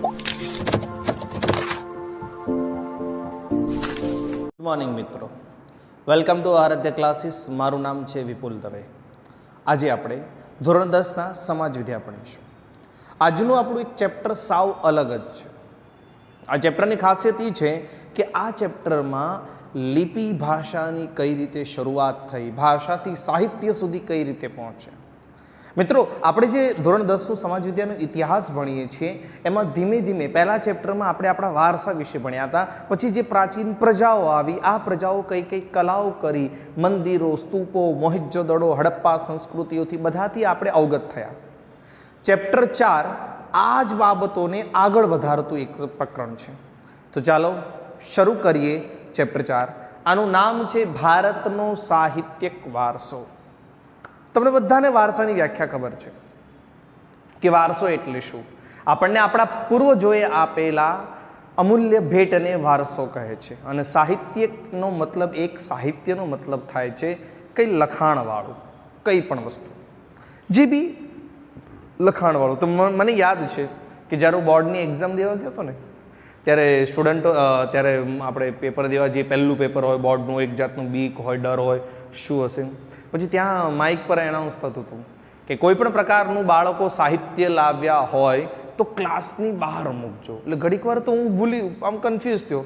Good morning મિત્રો, welcome to Aaradhya classes. મારું નામ છે વિપુલ દવે. આજે આપણે ધોરણ 10ના સમાજ વિદ્યા ભણીશું. આજનું આપણું એક ચેપ્ટર સાવ અલગ જ છે. આ ચેપ્ટરની ખાસિયત એ છે કે આ ચેપ્ટરમાં લિપિ ભાષાની કઈ રીતે શરૂઆત થઈ, ભાષાથી સાહિત્ય સુધી કઈ રીતે પહોંચે. મિત્રો, આપણે જે ધોરણ 10નું સમાજ વિદ્યાનો ઇતિહાસ ભણીએ છીએ એમાં ધીમે ધીમે પહેલા ચેપ્ટરમાં આપણે આપણા વારસા વિશે ભણ્યા હતા. પછી જે પ્રાચીન પ્રજાઓ આવી, આ પ્રજાઓ કઈ કઈ કલાઓ કરી, મંદિરો, સ્તૂપો, મોહેંજો-દડો, હડપ્પા સંસ્કૃતિઓથી બધાથી આપણે અવગત થયા. ચેપ્ટર 4 આ જ બાબતોને આગળ વધારતું એક પ્રકરણ છે. તો ચાલો શરૂ કરીએ ચેપ્ટર 4. આનું નામ છે ભારતનો સાહિત્યિક વારસો. તમને બધાને વારસાની વ્યાખ્યા ખબર છે કે વારસો એટલે શું. આપણને આપણા પૂર્વજોએ આપેલા અમૂલ્ય ભેટને વારસો કહે છે. અને સાહિત્યનો મતલબ, એક સાહિત્યનો મતલબ થાય છે કંઈ લખાણવાળું, કંઈ પણ વસ્તુ જે બી લખાણવાળું. તો મને યાદ છે કે જ્યારે હું બોર્ડની એક્ઝામ દેવા ગયો હતો ને ત્યારે સ્ટુડન્ટો, ત્યારે આપણે પેપર દેવા જે પહેલું પેપર હોય બોર્ડનું, એક જાતનું બીક હોય, ડર હોય, શું હશે. પછી ત્યાં માઇક પર એનાઉન્સ થતું હતું કે કોઈ પણ પ્રકારનું બાળકો સાહિત્ય લાવ્યા હોય તો ક્લાસની બહાર મૂકજો. એટલે ઘડીક વાર તો હું આમ કન્ફ્યુઝ થયો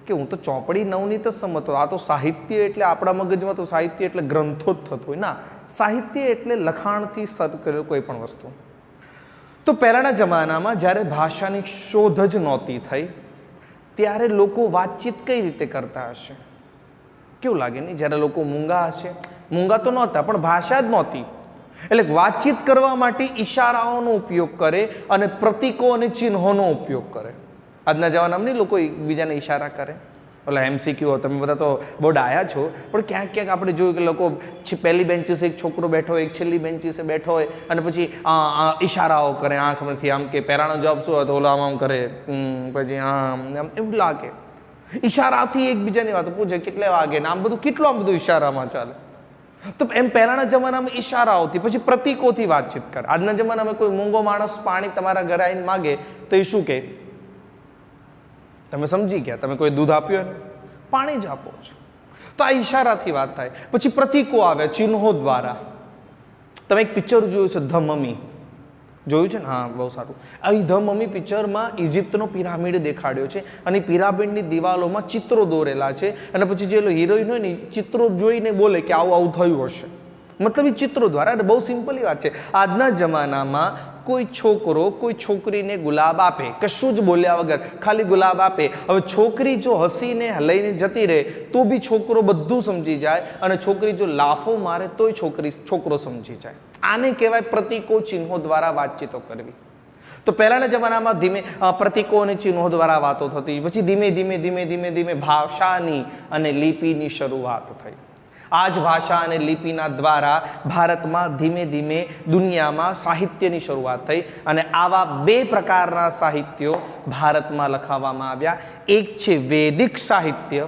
કે હું તો ચોપડી નવનીત જ સમજતો, આ તો સાહિત્ય એટલે આપણા મગજમાં તો સાહિત્ય એટલે ગ્રંથો જ થતો હોય. ના, સાહિત્ય એટલે લખાણથી સર્વ કરેલું કોઈ પણ વસ્તુ. તો પહેલાંના જમાનામાં જ્યારે ભાષાની શોધ જ નહોતી થઈ ત્યારે લોકો વાતચીત કઈ રીતે કરતા હશે? કેવું લાગે નહીં? જ્યારે લોકો મૂંગા હશે, મૂંગા તો નહોતા પણ ભાષા જ નહોતી, એટલે વાતચીત કરવા માટે ઈશારાઓનો ઉપયોગ કરે અને પ્રતીકો અને ચિહ્નોનો ઉપયોગ કરે. આજના જમાનામાં નહીં લોકો એકબીજાને ઈશારા કરે. એટલે MCQ, તમે બધા તો બહુ ડાયા છો, પણ ક્યાંક ક્યાંક આપણે જોયું કે લોકો પહેલી બેન્ચીસે એક છોકરો બેઠો હોય, એક છેલ્લી બેન્ચીસે બેઠો હોય અને પછી ઈશારાઓ કરે આંખમાંથી, આમ કે પહેલાનો જવાબ શું હતો, ઓલો આમ આમ કરે, પછી આમ એવું લાગે. ઈશારાથી એકબીજાની વાતો પૂછે, કેટલે વાગે ને આમ બધું, કેટલું આમ બધું ઈશારામાં ચાલે. તો એમ પહેલાના જમાનામાં ઈશારાઓથી, પછી પ્રતીકોથી વાતચીત કરે. આજના જમાનામાં કોઈ મૂંગો માણસ પાણી તમારા ઘરે આવીને માગે તો એ શું કહે? તમે સમજી ગયા, તમે કોઈ દૂધ આપ્યું ને પાણી જ આપો છો. તો આ ઈશારાથી વાત થાય. પછી પ્રતીકો આવે ચિહ્નો દ્વારા. તમે એક પિક્ચર જોયું છે ધ મમી, જોયું છે ને? હા, બહુ સારું. અહીં ધ મમી પિક્ચરમાં ઇજિપ્તનો પિરામિડ દેખાડ્યો છે અને પિરામિડની દિવાલોમાં ચિત્રો દોરેલા છે અને પછી જે હિરોઈન હોય ને ચિત્રો જોઈને બોલે કે આવું આવું થયું હશે. મતલબ એ ચિત્રો દ્વારા. બહુ સિમ્પલી વાત છે. આજના જમાનામાં કોઈ છોકરો કોઈ છોકરીને ગુલાબ આપે, કશું જ બોલ્યા વગર ખાલી ગુલાબ આપે. હવે છોકરી જો હસીને લઈને જતી રહે તો બી છોકરો બધું સમજી જાય અને છોકરી જો લાફો મારે તોય છોકરો સમજી જાય. આને કહેવાય પ્રતીકો, ચિહ્નો દ્વારા વાતચીતો કરવી. તો પહેલાના જમાનામાં ધીમે પ્રતીકો અને ચિહ્નો દ્વારા વાતો થતી. પછી ધીમે ધીમે ધીમે ધીમે ધીમે ભાષાની અને લિપિની શરૂઆત થઈ. આ જ ભાષા અને લિપિના દ્વારા ભારતમાં ધીમે ધીમે દુનિયામાં સાહિત્યની શરૂઆત થઈ અને આવા બે પ્રકારના સાહિત્યો ભારતમાં લખાવવામાં આવ્યા. એક છે વૈદિક સાહિત્ય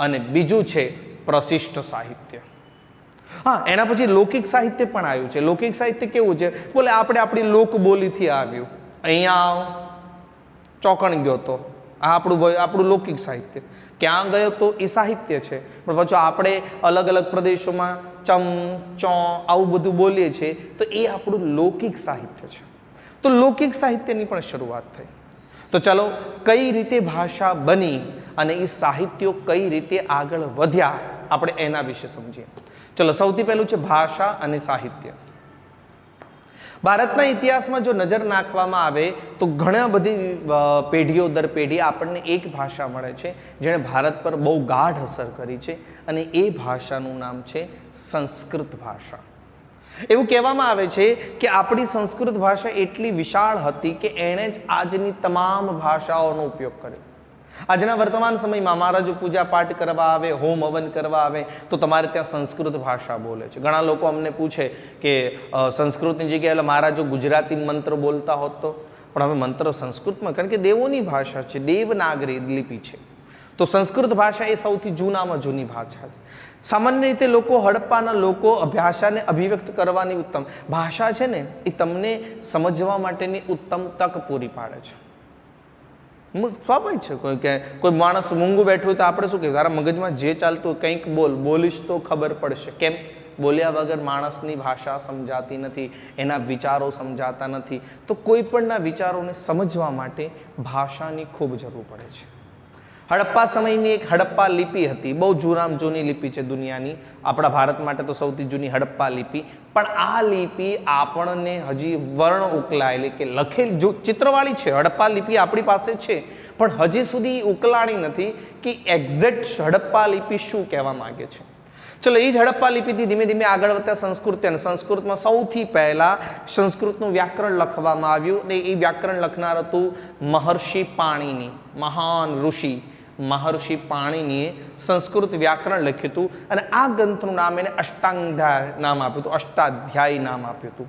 અને બીજું છે પ્રશિષ્ટ સાહિત્ય. હા, એના પછી લૌકિક સાહિત્ય પણ આવ્યું છે. લૌકિક સાહિત્ય કેવું છે? બોલે આપણે આપણી લોકબોલીથી આવ્યું, અહીંયા ચોકણ ગયો તો આપણું લૌકિક સાહિત્ય. ક્યાં ગયો તો એ સાહિત્ય છે, પણ પછી આપણે અલગ અલગ પ્રદેશોમાં ચમ, ચો આવું બધું બોલીએ છીએ તો એ આપણું લૌકિક સાહિત્ય છે. તો લૌકિક સાહિત્યની પણ શરૂઆત થઈ. તો ચાલો કઈ રીતે ભાષા બની અને એ સાહિત્યો કઈ રીતે આગળ વધ્યા આપણે એના વિશે સમજીએ. ચલો, સૌથી પહેલું છે ભાષા અને સાહિત્ય. ભારતના ઇતિહાસમાં જો નજર નાખવામાં આવે તો ઘણા બધી પેઢીઓ દર પેઢી આપણને એક ભાષા મળે છે જેણે ભારત પર બહુ ગાઢ અસર કરી છે અને એ ભાષાનું નામ છે સંસ્કૃત ભાષા. એવું કહેવામાં આવે છે કે આપણી સંસ્કૃત ભાષા એટલી વિશાળ હતી કે એણે જ આજની તમામ ભાષાઓનો ઉપયોગ કર્યો. આજના વર્તમાન સમયમાં મારા જો પૂજા પાઠ કરવા આવે, હોમ હવન કરવા આવે તો તમારે ત્યાં સંસ્કૃત ભાષા બોલે છે. ઘણા લોકો અમને પૂછે કે સંસ્કૃતની જગ્યાએ મારા જો ગુજરાતી મંત્ર બોલતા હોત તો, પણ હવે મંત્ર સંસ્કૃતમાં, કારણ કે દેવોની ભાષા છે, દેવનાગરી લિપિ છે. તો સંસ્કૃત ભાષા એ સૌથી જૂનામાં જૂની ભાષા છે. સામાન્ય રીતે લોકો, હડપ્પાના લોકો ભાષાને અભિવ્યક્ત કરવાની ઉત્તમ ભાષા છે ને એ તમને સમજવા માટેની ઉત્તમ તક પૂરી પાડે છે. સ્વાભાવિક છે. કોઈ માણસ મૂંગું બેઠું હોય તો આપણે શું કહેવાય, તારા મગજમાં જે ચાલતું હોય કંઈક બોલ, બોલીશ તો ખબર પડશે. કેમ? બોલ્યા વગર માણસની ભાષા સમજાતી નથી, એના વિચારો સમજાતા નથી. તો કોઈ પણના વિચારોને સમજવા માટે ભાષાની ખૂબ જરૂર પડે છે. હડપ્પા સમયની એક હડપ્પા લિપિ હતી, બહુ જૂની લિપિ છે દુનિયાની. આપણા ભારત માટે તો સૌથી જૂની હડપ્પા લિપિ. પણ આ લિપિ આપણને હજી વર્ણ ઉકલાયેલી કે લખેલી જો ચિત્રવાળી છે. હડપ્પા લિપિ આપણી પાસે છે, પણ હજી સુધી ઉકલાણી નથી કે એક્ઝેક્ટ હડપ્પા લિપિ શું કહેવા માંગે છે. ચલો, એ જ હડપ્પા લિપિથી ધીમે ધીમે આગળ વધતા સંસ્કૃત, અને સંસ્કૃતમાં સૌથી પહેલા સંસ્કૃતનું વ્યાકરણ લખવામાં આવ્યું, અને એ વ્યાકરણ લખનાર હતું મહર્ષિ પાણિની, મહાન ઋષિ મહર્ષિ પાણિનીએ સંસ્કૃત વ્યાકરણ લખ્યું હતું. અને આ ગ્રંથનું નામ એને અષ્ટાંગધ્યાય નામ આપ્યું હતું, અષ્ટાધ્યાયી નામ આપ્યું હતું.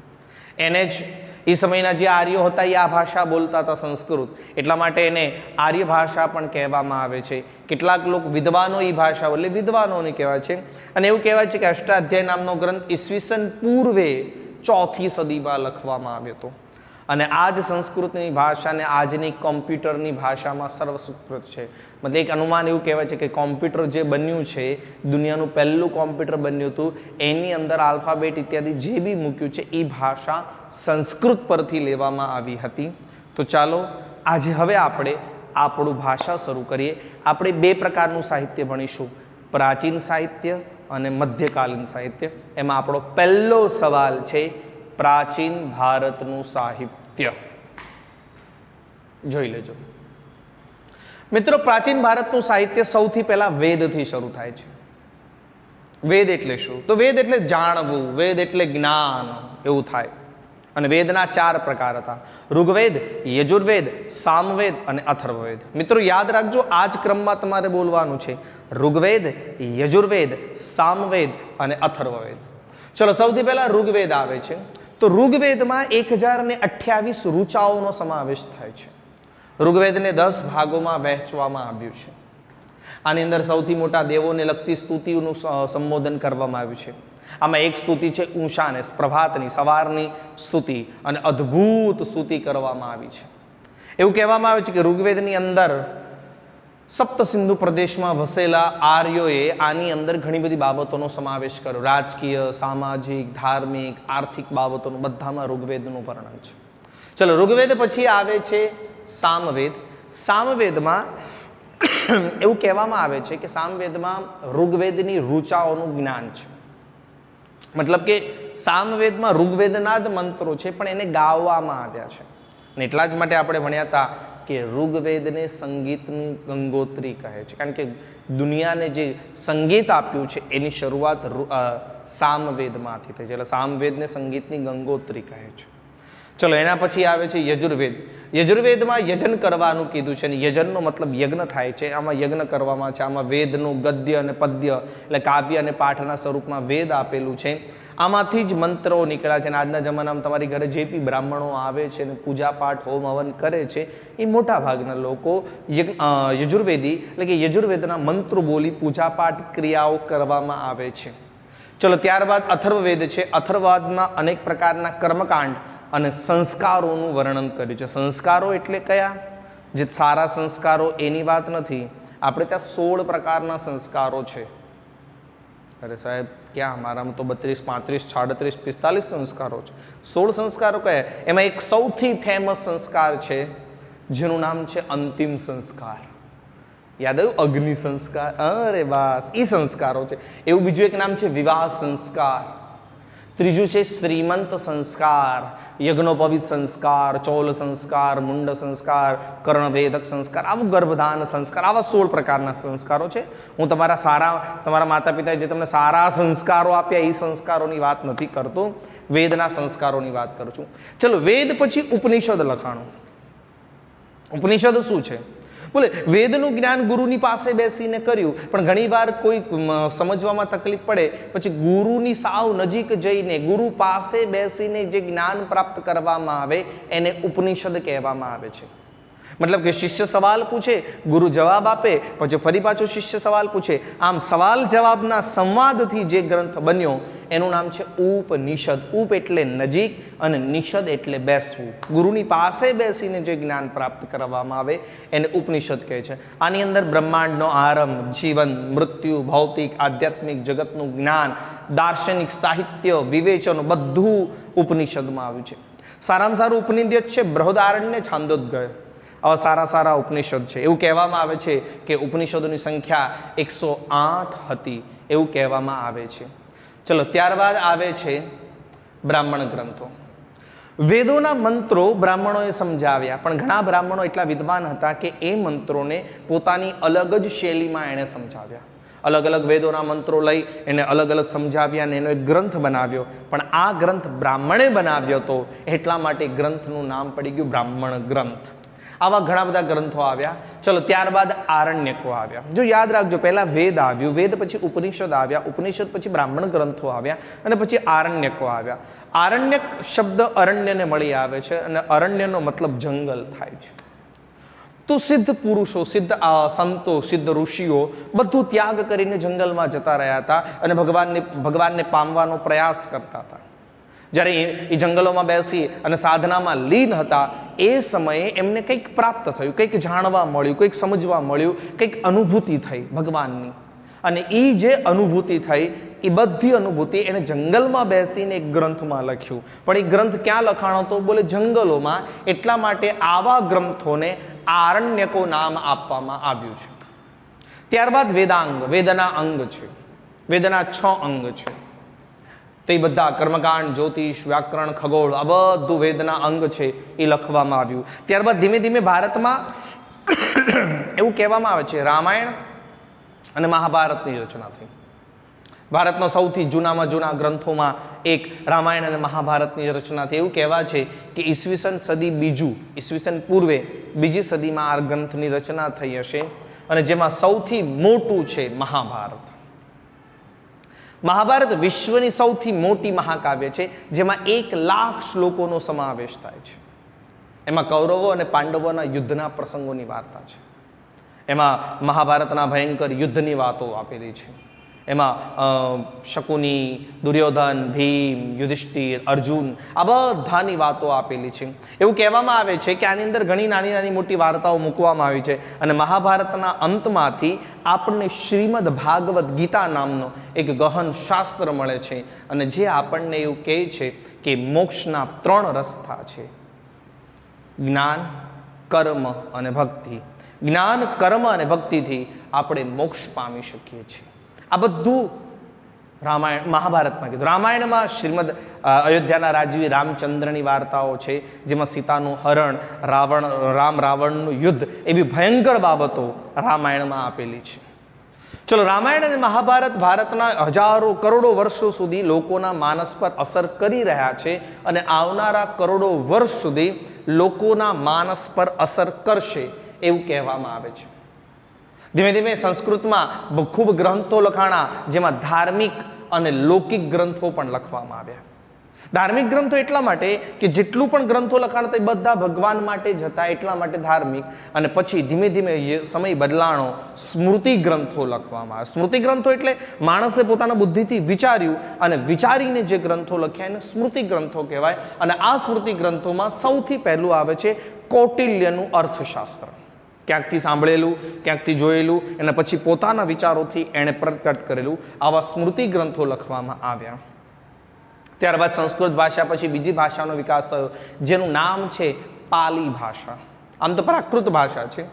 એને જ એ સમયના જે આર્યો હતા એ આ ભાષા બોલતા હતા, સંસ્કૃત. એટલા માટે એને આર્ય ભાષા પણ કહેવામાં આવે છે. કેટલાક લોકો વિદ્વાનો એ ભાષા એટલે વિદ્વાનોને કહેવાય છે. અને એવું કહેવાય છે કે અષ્ટાધ્યાય નામનો ગ્રંથ ઈસવીસન પૂર્વે 4th સદીમાં લખવામાં આવ્યો હતો. અને આ જ સંસ્કૃતની ભાષાને આજની કોમ્પ્યુટરની ભાષામાં સર્વસુકૃત છે. મતલબ એક અનુમાન એવું કહેવાય છે કે કોમ્પ્યુટર જે બન્યું છે, દુનિયાનું પહેલું કોમ્પ્યુટર બન્યું હતું, એની અંદર આલ્ફાબેટ ઇત્યાદિ જે બી મૂક્યું છે એ ભાષા સંસ્કૃત પરથી લેવામાં આવી હતી. તો ચાલો આજે હવે આપણે આપણું ભાષા શરૂ કરીએ. આપણે 2 પ્રકારનું સાહિત્ય ભણીશું, પ્રાચીન સાહિત્ય અને મધ્યકાલીન સાહિત્ય. એમાં આપણો પહેલો સવાલ છે પ્રાચીન ભારતનું સાહિત્ય. જોઈ લેજો મિત્રો, પ્રાચીન ભારતનું સાહિત્ય સૌથી પહેલા વેદથી શરૂ થાય છે. વેદ એટલે શું? તો વેદ એટલે જાણવું, વેદ એટલે જ્ઞાન, એવું થાય. અને વેદના 4 પ્રકાર હતા: ઋગ્વેદ, યજુર્વેદ, સામવેદ અને અથર્વવેદ. મિત્રો યાદ રાખજો, આ જ ક્રમમાં તમારે બોલવાનું છે: ઋગ્વેદ, યજુર્વેદ, સામવેદ અને અથર્વવેદ. ચલો, સૌથી પહેલા ઋગ્વેદ આવે છે. તો ઋગ્વેદમાં 1028 ઋચાઓનો સમાવેશ થાય છે. ઋગ્વેદને 10 ભાગોમાં વહેંચવામાં આવ્યું છે. આની અંદર સૌથી મોટા દેવોને લગતી સ્તુતિઓનું સંબોધન કરવામાં આવ્યું છે. આમાં એક સ્તુતિ છે ઉષાને, પ્રભાતની, સવારની સ્તુતિ, અને અદ્ભુત સ્તુતિ કરવામાં આવી છે. એવું કહેવામાં આવે છે કે ઋગ્વેદની અંદર સપ્ત સિંધુ પ્રદેશમાં વસેલા આર્યોએ આની અંદર ઘણી બધી બાબતોનો સમાવેશ કર્યો. રાજકીય, સામાજિક, ધાર્મિક, આર્થિક બાબતોનું બધામાં ઋગ્વેદનું વર્ણન છે. ચલો, ઋગ્વેદ પછી આવે છે સામવેદ. સામવેદમાં એવું કહેવામાં આવે છે કે સામવેદમાં ઋગ્વેદની ઋચાઓનું જ્ઞાન છે. મતલબ કે સામવેદમાં ઋગ્વેદના જ મંત્રો છે, પણ એને ગાવામાં આવ્યા છે. અને એટલા જ માટે આપણે ભણ્યા હતા કે ઋગ્વેદને સંગીતની ગંગોત્રી કહે છે, કારણ કે દુનિયાને જે સંગીત આપ્યું છે એની શરૂઆત સામવેદમાંથી થઈ છે. એટલે સામવેદને સંગીતની ગંગોત્રી કહે છે. ચલો, એના પછી આવે છે યજુર્વેદ. યજુર્વેદમાં યજન કરવાનું કીધું છે, અને યજનનો મતલબ યજ્ઞ થાય છે. આમાં યજ્ઞ કરવામાં છે. આમાં વેદનું ગદ્ય અને પદ્ય એટલે કાવ્ય અને પાઠના સ્વરૂપમાં વેદ આપેલું છે. આમાંથી જ મંત્રો નીકળ્યા છે. અને આજના જમાનામાં તમારી ઘરે જે બી બ્રાહ્મણો આવે છે અને પૂજાપાઠ હોમ હવન કરે છે, એ મોટા ભાગના લોકો યજુર્વેદી એટલે કે યજુર્વેદના મંત્રો બોલી પૂજાપાઠ ક્રિયાઓ કરવામાં આવે છે. ચલો, ત્યારબાદ અથર્વવેદ છે. અથર્વવેદમાં અનેક પ્રકારના કર્મકાંડ અને સંસ્કારોનું વર્ણન કર્યું છે. સંસ્કારો એટલે કયા? જે સારા સંસ્કારો એની વાત નથી. આપણે ત્યાં 16 પ્રકારના સંસ્કારો છે. અરે સાહેબ, ક્યાં? મારામાં તો 32, 35, 36, 45 સંસ્કારો છે. 16 સંસ્કારો કયા? એમાં એક સૌથી ફેમસ સંસ્કાર છે જેનું નામ છે અંતિમ સંસ્કાર. યાદ આવ્યું? અગ્નિ સંસ્કાર. અરે બસ, એ સંસ્કારો છે. એવું બીજું એક નામ છે વિવાહ સંસ્કાર. ત્રીજું છે શ્રીમંત સંસ્કાર, યજ્ઞોપવિત સંસ્કાર, ચૌલ સંસ્કાર, મુંડ સંસ્કાર, કર્ણવેદક સંસ્કાર, આવું ગર્ભધાન સંસ્કાર. આવા 16 પ્રકારના સંસ્કારો છે. હું તમારા માતા પિતાએ જે તમને સારા સંસ્કારો આપ્યા એ સંસ્કારોની વાત નથી કરતો, વેદના સંસ્કારોની વાત કરું છું. ચલો, વેદ પછી ઉપનિષદ લખાણું. ઉપનિષદ શું છે? બોલે, વેદનું જ્ઞાન ગુરુની પાસે બેસીને કર્યું, પણ ઘણીવાર કોઈ સમજવામાં તકલીફ પડે, પછી ગુરુની સાવ નજીક જઈને ગુરુ પાસે બેસીને જે જ્ઞાન પ્રાપ્ત કરવામાં આવે એને ઉપનિષદ કહેવામાં આવે છે. मतलब કે શિષ્ય સવાલ પૂછે, ગુરુ જવાબ આપે, પછી ફરી પાછો શિષ્ય સવાલ પૂછે, આમ સવાલ જવાબના સંવાદથી જે ગ્રંથ બન્યો એનું નામ છે ઉપનિષદ. ઉપ એટલે નજીક અને નિષદ એટલે બેસવું. ગુરુની પાસે બેસીને જે જ્ઞાન પ્રાપ્ત કરવામાં આવે એને ઉપનિષદ કહે છે. આની અંદર બ્રહ્માંડનો આરંભ, જીવન, મૃત્યુ, ભૌતિક, આધ્યાત્મિક જગતનું જ્ઞાન, દાર્શનિક, સાહિત્ય, વિવેચનો બધું ઉપનિષદમાં આવ્યું છે. સારામાં સારું ઉપનિષદ છે બૃહદારણ્ય, છાંદોદય. આવા સારા સારા ઉપનિષદ છે. એવું કહેવામાં આવે છે કે ઉપનિષદોની સંખ્યા 108 હતી એવું કહેવામાં આવે છે. ચલો, ત્યારબાદ આવે છે બ્રાહ્મણ ગ્રંથો. વેદોના મંત્રો બ્રાહ્મણોએ સમજાવ્યા, પણ ઘણા બ્રાહ્મણો એટલા વિદ્વાન હતા કે એ મંત્રોને પોતાની અલગ જ શૈલીમાં એણે સમજાવ્યા. અલગ અલગ વેદોના મંત્રો લઈ એને અલગ અલગ સમજાવ્યા અને એનો એક ગ્રંથ બનાવ્યો. પણ આ ગ્રંથ બ્રાહ્મણે બનાવ્યો હતો એટલા માટે ગ્રંથનું નામ પડી ગયું બ્રાહ્મણ ગ્રંથ. આવા ઘણા બધા ગ્રંથો આવ્યા. ચલો, ત્યારબાદ આરણ્યકો આવ્યા. જો યાદ રાખજો, પહેલા વેદ આવ્યું, વેદ પછી ઉપનિષદ આવ્યા, ઉપનિષદ પછી બ્રાહ્મણ ગ્રંથો આવ્યા અને પછી આરણ્યકો આવ્યા. આરણ્યક શબ્દ અરણ્યને મળી આવે છે અને અરણ્યનો મતલબ જંગલ થાય છે. તો સિદ્ધ પુરુષો, સિદ્ધ સંતો, સિદ્ધ ઋષિઓ બધું ત્યાગ કરીને જંગલમાં જતા રહ્યા હતા અને ભગવાનને પામવાનો પ્રયાસ કરતા હતા. જ્યારે એ જંગલોમાં બેસી અને સાધનામાં લીન હતા એ સમયે એમને કંઈક પ્રાપ્ત થયું, કંઈક જાણવા મળ્યું, કંઈક સમજવા મળ્યું, કંઈક અનુભૂતિ થઈ ભગવાનની. અને એ જે અનુભૂતિ થઈ એ બધી અનુભૂતિ એને જંગલમાં બેસીને એક ગ્રંથમાં લખ્યું. પણ એ ગ્રંથ ક્યાં લખાણો હતો? બોલે જંગલોમાં. એટલા માટે આવા ગ્રંથોને આરણ્યકો નામ આપવામાં આવ્યું છે. ત્યારબાદ વેદાંગ, વેદના અંગ છે. વેદના 6 અંગ છે. તો એ બધા કર્મકાંડ, જ્યોતિષ, વ્યાકરણ, ખગોળ આ બધું વેદના અંગ છે એ લખવામાં આવ્યું. ત્યારબાદ ધીમે ધીમે ભારતમાં એવું કહેવામાં આવે છે રામાયણ અને મહાભારતની રચના થઈ. ભારતના સૌથી જૂનામાં જૂના ગ્રંથોમાં એક રામાયણ અને મહાભારતની રચના થઈ. એવું કહેવા છે કે ઈસવીસન સદી બીજું, ઈસવીસન પૂર્વે બીજી સદીમાં આ ગ્રંથની રચના થઈ હશે અને જેમાં સૌથી મોટું છે મહાભારત. મહાભારત વિશ્વની સૌથી મોટી મહાકાવ્ય છે જેમાં 1,00,000 શ્લોકોનો સમાવેશ થાય છે. એમાં કૌરવો અને પાંડવોના યુદ્ધના પ્રસંગોની વાર્તા છે. એમાં મહાભારતના ભયંકર યુદ્ધની વાતો આપેલી છે. એમાં શકુની, દુર્યોધન, ભીમ, યુધિષ્ઠિર, અર્જુન આ બધાની વાતો આપેલી છે. એવું કહેવામાં આવે છે કે આની અંદર ઘણી નાની નાની મોટી વાર્તાઓ મૂકવામાં આવી છે અને મહાભારતના અંતમાંથી આપણને શ્રીમદ ભાગવત ગીતા નામનો એક ગહન શાસ્ત્ર મળે છે અને જે આપણને એવું કહે છે કે મોક્ષના 3 રસ્તા છે: જ્ઞાન, કર્મ અને ભક્તિ. જ્ઞાન, કર્મ અને ભક્તિથી આપણે મોક્ષ પામી શકીએ છીએ. આ બધું રામાયણ મહાભારતમાં કીધું. રામાયણમાં શ્રીમદ અયોધ્યાના રાજવી રામચંદ્રની વાર્તાઓ છે જેમાં સીતાનું હરણ, રાવણનું યુદ્ધ એવી ભયંકર બાબતો રામાયણમાં આપેલી છે. ચલો, રામાયણ અને મહાભારત ભારતના હજારો કરોડો વર્ષો સુધી લોકોના માનસ પર અસર કરી રહ્યા છે અને આવનારા કરોડો વર્ષ સુધી લોકોના માનસ પર અસર કરશે એવું કહેવામાં આવે છે. ધીમે ધીમે સંસ્કૃતમાં ખૂબ ગ્રંથો લખાણા જેમાં ધાર્મિક અને લૌકિક ગ્રંથો પણ લખવામાં આવ્યા. ધાર્મિક ગ્રંથો એટલા માટે કે જેટલું પણ ગ્રંથો લખાણા હતા એ બધા ભગવાન માટે જ હતા એટલા માટે ધાર્મિક. અને પછી ધીમે ધીમે સમય બદલાણો, સ્મૃતિ ગ્રંથો લખવામાં આવ્યા. સ્મૃતિ ગ્રંથો એટલે માણસે પોતાના બુદ્ધિથી વિચાર્યું અને વિચારીને જે ગ્રંથો લખ્યા એને સ્મૃતિ ગ્રંથો કહેવાય. અને આ સ્મૃતિ ગ્રંથોમાં સૌથી પહેલું આવે છે કૌટિલ્યનું અર્થશાસ્ત્ર. ક્યાંકથી સાંભળેલું, ક્યાંકથી જોયેલું, એના પછી પોતાના વિચારોથી એણે પ્રકટ કરેલું આવા સ્મૃતિ ગ્રંથો લખવામાં આવ્યા. ત્યારબાદ સંસ્કૃત ભાષા પછી બીજી ભાષાનો વિકાસ થયો જેનું નામ છે પાલી ભાષા. આમ તો પ્રાકૃત ભાષા છે,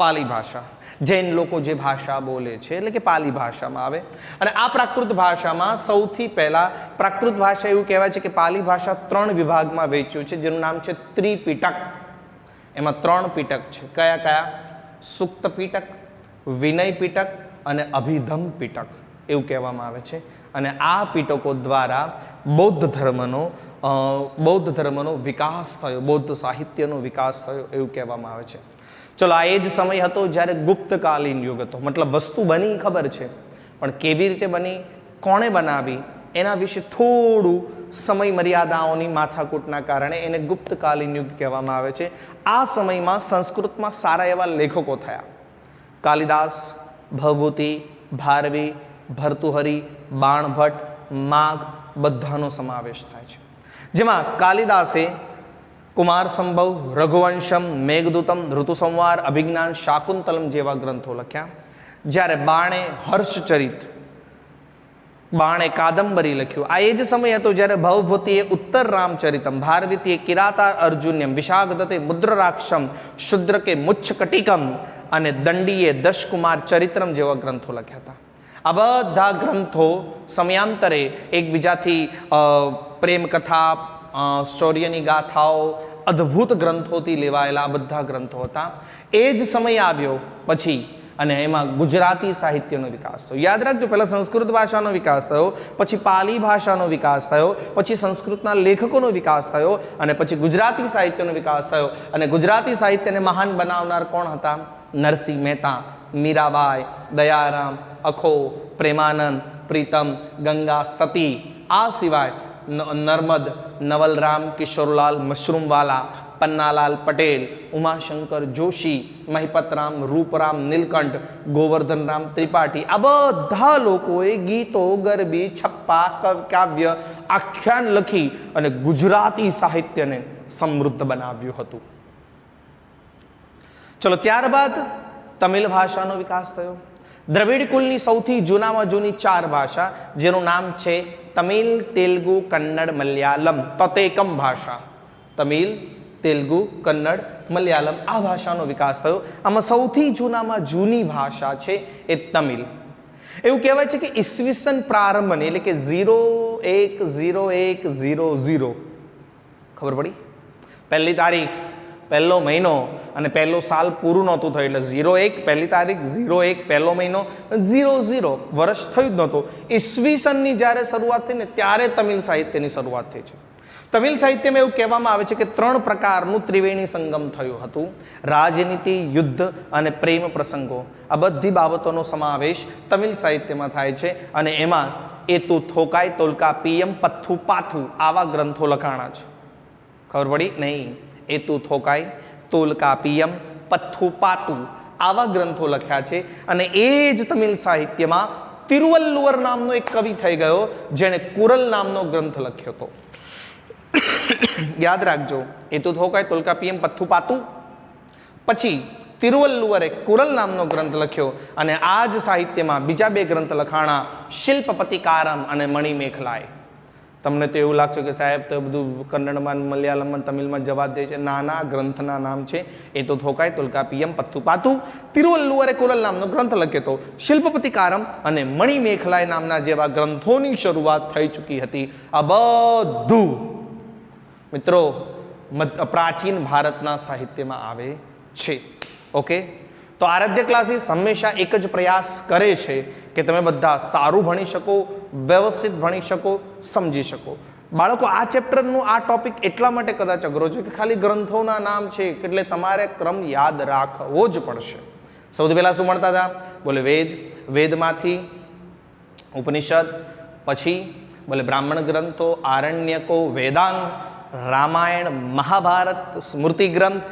પાલી ભાષા. જૈન લોકો જે ભાષા બોલે છે એટલે કે પાલી ભાષામાં આવે. અને આ પ્રાકૃત ભાષામાં સૌથી પહેલા પ્રાકૃત ભાષા એવું કહેવાય છે કે પાલી ભાષા 3 વિભાગમાં વહેંચ્યું છે જેનું નામ છે ત્રિપિટક. એમાં 3 પીટક છે. કયા કયા? સુક્ત પીટક, વિનય પીટક અને અભિધમ પીટક એવું કહેવામાં આવે છે. અને આ પીટકો દ્વારા બૌદ્ધ ધર્મનો વિકાસ થયો, બૌદ્ધ સાહિત્યનો વિકાસ થયો એવું કહેવામાં આવે છે. ચલો, આ એ જ સમય હતો જ્યારે ગુપ્તકાલીન યુગ હતો. મતલબ વસ્તુ બની ખબર છે પણ કેવી રીતે બની, કોણે બનાવી એના વિશે થોડું સમય મર્યાદાઓની માથાકૂટના કારણે એને ગુપ્તકાલીન યુગ કહેવામાં આવે છે. આ સમયમાં સંસ્કૃતમાં સારા એવા લેખકો થયા. કાલિદાસ, ભવભૂતિ, ભારવી, ભર્તુહરી, બાણભટ્ટ, માઘ બધાનો સમાવેશ થાય છે. જેમાં કાલિદાસે કુમાર સંભવ, રઘુવંશમ, મેઘદૂતમ, ઋતુસંવાર, અભિજ્ઞાન, શાકુંતલમ જેવા ગ્રંથો લખ્યા. જ્યારે બાણે હર્ષચરિત, બાણે કાદંબરી લખ્યું. આ એ જ સમય હતો જ્યારે ભવભૂતિએ ઉત્તર રામચરિતમ, ભારવીતીએ કિરાતાર અર્જુન્યમ, વિશાખદત્તે મુદ્રરાક્ષમ, શુદ્રકે મુચ્છકટિકમ અને દંડીએ દશકુમાર ચરિત્રમ જેવા ગ્રંથો લખ્યા હતા. આ બધા ગ્રંથો સમયાંતરે એકબીજાથી પ્રેમ કથા, શૌર્યની ગાથાઓ, અદ્ભુત ગ્રંથોથી લેવાયેલા આ બધા ગ્રંથો હતા. એ જ સમય આવ્યો પછી અને એમાં ગુજરાતી સાહિત્યનો વિકાસ થયો. યાદ રાખજો, પહેલા સંસ્કૃત ભાષાનો વિકાસ થયો, પછી પાલી ભાષાનો વિકાસ થયો, પછી સંસ્કૃતના લેખકોનો વિકાસ થયો અને પછી ગુજરાતી સાહિત્યનો વિકાસ થયો. અને ગુજરાતી સાહિત્યને મહાન બનાવનાર કોણ હતા? નરસિંહ મહેતા, મીરાબાઈ, દયારામ, અખો, પ્રેમાનંદ, પ્રીતમ, ગંગા, સતી. આ સિવાય નર્મદ, નવલરામ, કિશોરલાલ મશરૂમવાલા, પન્નાલાલ પટેલ, ઉમાશંકર જોશી, મહિપતરામ, રૂપરામ, નીલકંઠ, ગોવર્ધનરામ ત્રિપાઠી, આ બધા લોકોએ ગીતો, ગરબી, છપ્પા, કાવ્ય, આખ્યાન લખી અને ગુજરાતી સાહિત્યને સમૃદ્ધ બનાવ્યું હતું. ચલો, ત્યારબાદ તમિલ ભાષાનો વિકાસ થયો. દ્રવિડ કુલની સૌથી જૂનામાં જૂની 4 ભાષા, જેનું નામ છે તમિલ, તેલુગુ, કન્નડ, મલયાલમ, તતેકમ ભાષા. તમિલ, તેલુગુ, કન્નડ, મલયાલમ આ ભાષાનો વિકાસ થયો. આમાં સૌથી જૂનામાં જૂની ભાષા છે એ તમિલ. એવું કહેવાય છે કે ઈસવીસન પ્રારંભની એટલે કે 010100 ખબર પડી, પહેલી તારીખ, પહેલો મહિનો અને પહેલો સાલ પૂરું નહોતું થયું એટલે 01 પહેલી તારીખ, 01 પહેલો મહિનો, 00 વર્ષ થયું જ નહોતું. ઈસવીસનની જ્યારે શરૂઆત થઈ ને ત્યારે તમિલ સાહિત્યની શરૂઆત થઈ છે. તમિલ સાહિત્યમાં એવું કહેવામાં આવે છે કે 3 પ્રકારનું ત્રિવેણી સંગમ થયું હતું. રાજનીતિ, યુદ્ધ અને પ્રેમ પ્રસંગો, આ બધી બાબતોનો સમાવેશ તમિલ સાહિત્યમાં થાય છે. અને એમાં એતુ થોકાય, તોલ્કાપિયમ, પથ્થુ પાથુ આવા ગ્રંથો લખાણા છે. ખબર પડી નહીં? એતુ થોકાય, તોલ્કાપિયમ, પથ્થુ પાતુ આવા ગ્રંથો લખ્યા છે. અને એ જ તમિલ સાહિત્યમાં તિરુવલ્લુવર નામનો એક કવિ થઈ ગયો જેણે કુરલ નામનો ગ્રંથ લખ્યો હતો. યાદ રાખજો, એતુ થોકાય, તોલ્કાપિયમ, પથ્થુ પાતુ, પછી તિરુવલ્લુવરે કુરલ નામનો ગ્રંથ લખ્યો. અને આ જ સાહિત્યમાં બીજા 2 ગ્રંથ લખાણા, શિલ્પપતિકારમ અને મણિમેખલાય. તમને તો એવું લાગશે કે સાહેબ તો બધું કન્નડમાં, મલયાલમમાં, તમિલમાં જવા દે છે. નાના ગ્રંથના નામ છે એતુ થોકાય, તોલ્કાપિયમ, પથ્થુ પાતુ. તિરુવલ્લુવરે કુરલ નામનો ગ્રંથ લખ્યો હતો. શિલ્પપતિકારમ અને મણિમેખલાય નામના જેવા ગ્રંથોની શરૂઆત થઈ ચૂકી હતી. આ બધું મિત્રો પ્રાચીન ભારતના સાહિત્યમાં આવે છે. ઓકે, તો આરાધ્ય ક્લાસીસ હંમેશા એક જ પ્રયાસ કરે છે કે તમે બધા સારું ભણી શકો, વ્યવસ્થિત ભણી શકો, સમજી શકો. બાળકો, આ ચેપ્ટરનું આ ટોપિક એટલા માટે કદાચ અઘરો છે કે ખાલી ગ્રંથોના નામ છે એટલે તમારે ક્રમ યાદ રાખવો જ પડશે. સૌથી પહેલાં શું ભણતા હતા? બોલે વેદ, વેદમાંથી ઉપનિષદ, પછી બોલે બ્રાહ્મણ ગ્રંથો, આરણ્યકો, વેદાંગ, રામાયણ, મહાભારત, સ્મૃતિ ગ્રંથ,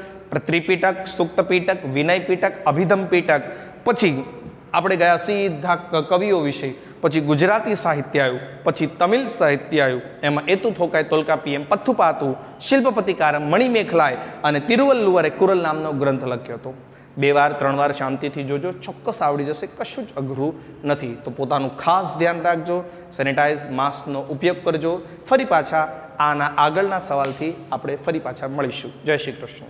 ત્રિપીટક, સુક્ત પીટક, વિનય પીટક, અભિધમ પીટક. પછી આપણે ગયા સીધા કવિઓ વિશે. પછી ગુજરાતી સાહિત્ય આવ્યું, પછી તમિલ સાહિત્ય આવ્યું. એમાં એતુ થોકાય, તોલ્કાપિયમ, પથ્થુ પાતુ, શિલ્પપતિકારમ, મણિમેખલાય અને તિરુવલ્લુવરે કુરલ નામનો ગ્રંથ લખ્યો હતો. 2 વાર 3 વાર શાંતિથી જોજો, ચોક્કસ આવડી જશે. કશું જ અઘરું નથી. તો પોતાનું ખાસ ધ્યાન રાખજો. સેનિટાઈઝ માસ્કનો ઉપયોગ કરજો. ફરી પાછા આના આગળના સવાલથી આપણે ફરી પાછા મળીશું. જય શ્રી કૃષ્ણ.